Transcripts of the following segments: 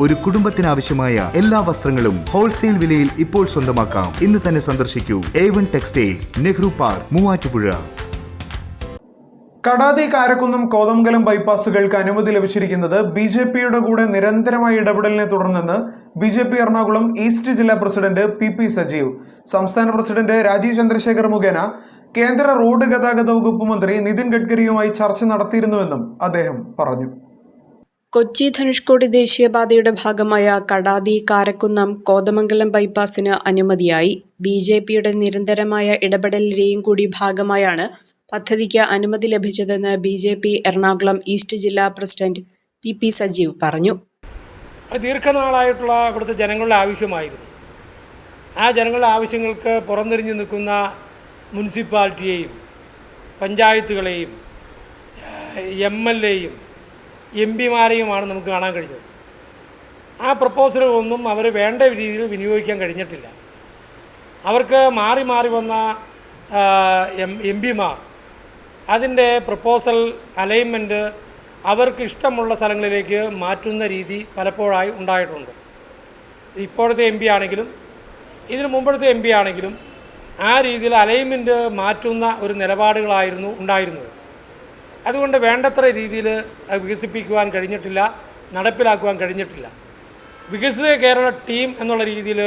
ഒരു കുടുംബത്തിനാവശ്യമായ എല്ലാ വസ്ത്രങ്ങളും ഹോൾസെയിൽ വിലയിൽ ഇപ്പോൾ സ്വന്തമാക്കാം. ഇന്ന് തന്നെ സന്ദർശിക്കൂ A1 textiles, Nehru park, Muvattupuzha. Kadathi Karakkunnam Kothamangalam ബൈപ്പാസുകൾക്ക് അനുമതി ലഭിച്ചിരിക്കുന്നത് BJPയുടെ കൂടെ നിരന്തരമായ ഇടപെടലിനെ തുടർന്നെന്ന് BJP എറണാകുളം ഈസ്റ്റ് ജില്ലാ പ്രസിഡന്റ് PP സജീവ്. സംസ്ഥാന പ്രസിഡന്റ് രാജീവ് ചന്ദ്രശേഖർ മുഖേന കേന്ദ്ര റോഡ് ഗതാഗത വകുപ്പ് മന്ത്രി നിതിൻ ഗഡ്കരിയുമായി ചർച്ച നടത്തിയിരുന്നുവെന്നും അദ്ദേഹം പറഞ്ഞു. കൊച്ചി ധനുഷ്കോടി ദേശീയപാതയുടെ ഭാഗമായ കടാതി കാരക്കുന്നം കോതമംഗലം ബൈപ്പാസിന് അനുമതിയായി. BJPയുടെ നിരന്തരമായ ഇടപെടലിന്റെയും കൂടി ഭാഗമായാണ് പദ്ധതിക്ക് അനുമതി ലഭിച്ചതെന്ന് BJP എറണാകുളം ഈസ്റ്റ് ജില്ലാ പ്രസിഡന്റ് PP സജീവ് പറഞ്ഞു. ദീർഘനാളായിട്ടുള്ള ഇവിടുത്തെ ജനങ്ങളുടെ ആവശ്യമായിരുന്നു. ആ ജനങ്ങളുടെ ആവശ്യങ്ങൾക്ക് പുറംതിരിഞ്ഞു നിൽക്കുന്ന മുനിസിപ്പാലിറ്റിയെയും പഞ്ചായത്തുകളെയും MLAയും MP മാരെയുമാണ് നമുക്ക് കാണാൻ കഴിഞ്ഞത്. ആ പ്രപ്പോസലുകളൊന്നും അവർ വേണ്ട രീതിയിൽ വിനിയോഗിക്കാൻ കഴിഞ്ഞിട്ടില്ല. അവർക്ക് മാറി മാറി വന്ന MP അതിൻ്റെ പ്രപ്പോസൽ അലൈൻമെൻറ്റ് അവർക്ക് ഇഷ്ടമുള്ള സ്ഥലങ്ങളിലേക്ക് മാറ്റുന്ന രീതി പലപ്പോഴായി ഉണ്ടായിട്ടുണ്ട്. ഇപ്പോഴത്തെ MP ആണെങ്കിലും ഇതിന് മുമ്പത്തെ MP ആണെങ്കിലും ആ രീതിയിൽ അലൈൻമെൻറ്റ് മാറ്റുന്ന ഒരു നിലപാടുകളായിരുന്നു ഉണ്ടായിരുന്നത്. അതുകൊണ്ട് വേണ്ടത്ര രീതിയിൽ വികസിപ്പിക്കുവാൻ കഴിഞ്ഞിട്ടില്ല, നടപ്പിലാക്കുവാൻ കഴിഞ്ഞിട്ടില്ല. വികസിത കേരള ടീം എന്നുള്ള രീതിയിൽ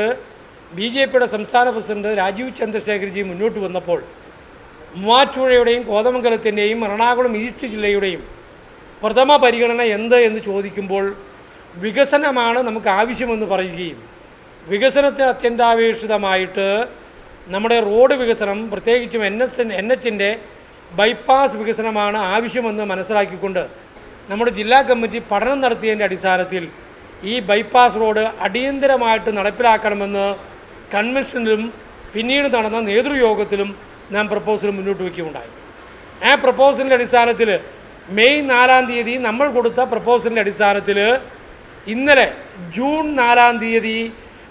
BJPയുടെ സംസ്ഥാന പ്രസിഡന്റ് രാജീവ് ചന്ദ്രശേഖർജി മുന്നോട്ട് വന്നപ്പോൾ മൂവാറ്റുപുഴയുടെയും കോതമംഗലത്തിൻ്റെയും എറണാകുളം ഈസ്റ്റ് ജില്ലയുടെയും പ്രഥമ പരിഗണന എന്ത് എന്ന് ചോദിക്കുമ്പോൾ വികസനമാണ് നമുക്ക് ആവശ്യമെന്ന് പറയുകയും വികസനത്തിന് അത്യന്താപേക്ഷിതമായിട്ട് നമ്മുടെ റോഡ് വികസനം, പ്രത്യേകിച്ചും NHൻ്റെ ബൈപ്പാസ് വികസനമാണ് ആവശ്യമെന്ന് മനസ്സിലാക്കിക്കൊണ്ട് നമ്മുടെ ജില്ലാ കമ്മിറ്റി പഠനം നടത്തിയതിൻ്റെ അടിസ്ഥാനത്തിൽ ഈ ബൈപ്പാസ് റോഡ് അടിയന്തരമായിട്ട് നടപ്പിലാക്കണമെന്ന് കൺവെൻഷനിലും പിന്നീട് നടന്ന നേതൃയോഗത്തിലും നാം പ്രപ്പോസൽ മുന്നോട്ട് വയ്ക്കുകയുണ്ടായി. ആ പ്രപ്പോസലിൻ്റെ അടിസ്ഥാനത്തിൽ മെയ് 4-ാം തീയതി നമ്മൾ കൊടുത്ത പ്രപ്പോസലിൻ്റെ അടിസ്ഥാനത്തിൽ ഇന്നലെ ജൂൺ 4-ാം തീയതി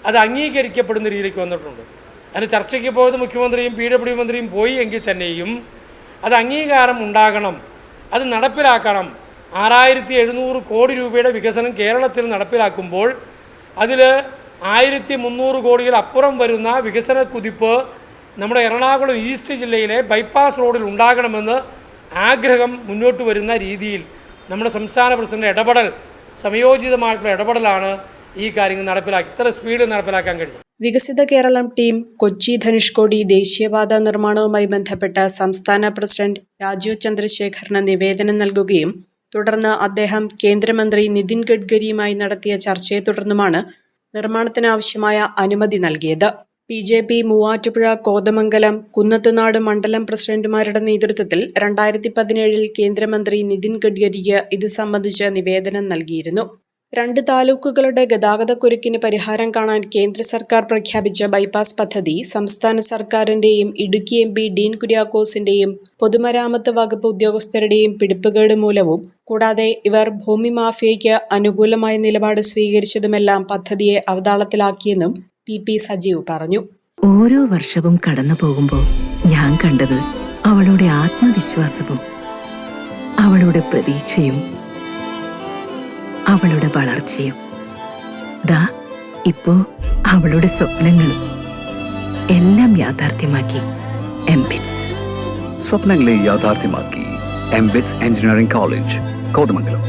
അത് അംഗീകരിക്കപ്പെടുന്ന രീതിയിലേക്ക് വന്നിട്ടുണ്ട്. അതിന് ചർച്ചയ്ക്ക് പോയത് മുഖ്യമന്ത്രിയും PWD മന്ത്രിയും പോയി എങ്കിൽ തന്നെയും അത് അംഗീകാരം ഉണ്ടാകണം, അത് നടപ്പിലാക്കണം. 6700 കോടി രൂപയുടെ വികസനം കേരളത്തിൽ നടപ്പിലാക്കുമ്പോൾ അതിൽ 1300 കോടിയിൽ അപ്പുറം വരുന്ന വികസന കുതിപ്പ് നമ്മുടെ എറണാകുളം ഈസ്റ്റ് ജില്ലയിലെ ബൈപ്പാസ് റോഡിൽ ഉണ്ടാകണമെന്ന് ആഗ്രഹം മുന്നോട്ട് വരുന്ന രീതിയിൽ നമ്മുടെ സംസ്ഥാന പ്രസിഡന്റ് ഇടപെടൽ, സംയോജിതമായിട്ടുള്ള ഇടപെടലാണ് ഈ കാര്യങ്ങൾ ഇത്ര സ്പീഡിൽ നടപ്പിലാക്കാൻ കഴിയും. വികസിത കേരളം ടീം കൊച്ചി ധനുഷ്കോടി ദേശീയപാത നിർമ്മാണവുമായി ബന്ധപ്പെട്ട് സംസ്ഥാന പ്രസിഡന്റ് രാജീവ് ചന്ദ്രശേഖറിന് നിവേദനം നൽകുകയും തുടർന്ന് അദ്ദേഹം കേന്ദ്രമന്ത്രി നിതിൻ ഗഡ്കരിയുമായി നടത്തിയ ചർച്ചയെ തുടർന്നുമാണ് നിർമ്മാണത്തിനാവശ്യമായ അനുമതി നൽകിയത്. BJP മൂവാറ്റുപുഴ, കോതമംഗലം, കുന്നത്തുനാട് മണ്ഡലം പ്രസിഡന്റുമാരുടെ നേതൃത്വത്തിൽ 2017 കേന്ദ്രമന്ത്രി നിതിൻ ഗഡ്കരിക്ക് ഇത് സംബന്ധിച്ച് നിവേദനം നൽകിയിരുന്നു. 2 താലൂക്കുകളുടെ ഗതാഗതക്കുരുക്കിന് പരിഹാരം കാണാൻ കേന്ദ്ര സർക്കാർ പ്രഖ്യാപിച്ച ബൈപ്പാസ് പദ്ധതി സംസ്ഥാന സർക്കാരിന്റെയും ഇടുക്കി MP ഡീൻ കുര്യാക്കോസിന്റെയും പൊതുമരാമത്ത് വകുപ്പ് ഉദ്യോഗസ്ഥരുടെയും പിടിപ്പുകേട് മൂലവും കൂടാതെ ഇവർ ഭൂമി മാഫിയയ്ക്ക് അനുകൂലമായ നിലപാട് സ്വീകരിച്ചതുമെല്ലാം പദ്ധതിയെ അവതാളത്തിലാക്കിയെന്നും PP സജീവ് പറഞ്ഞു. ഓരോ വർഷവും കടന്നു പോകുമ്പോൾ ഞാൻ കണ്ടത് അവളുടെ ആത്മവിശ്വാസവും അവളുടെ പ്രതീക്ഷയും അവളുടെ വളർച്ചയും. ദാ ഇപ്പോ അവളുടെ സ്വപ്നങ്ങളും എല്ലാം യാഥാർത്ഥ്യമാക്കി MBITS. സ്വപ്നങ്ങളെ യാഥാർത്ഥ്യമാക്കി MBITS എഞ്ചിനീയറിംഗ് കോളേജ്, കോതമംഗലം.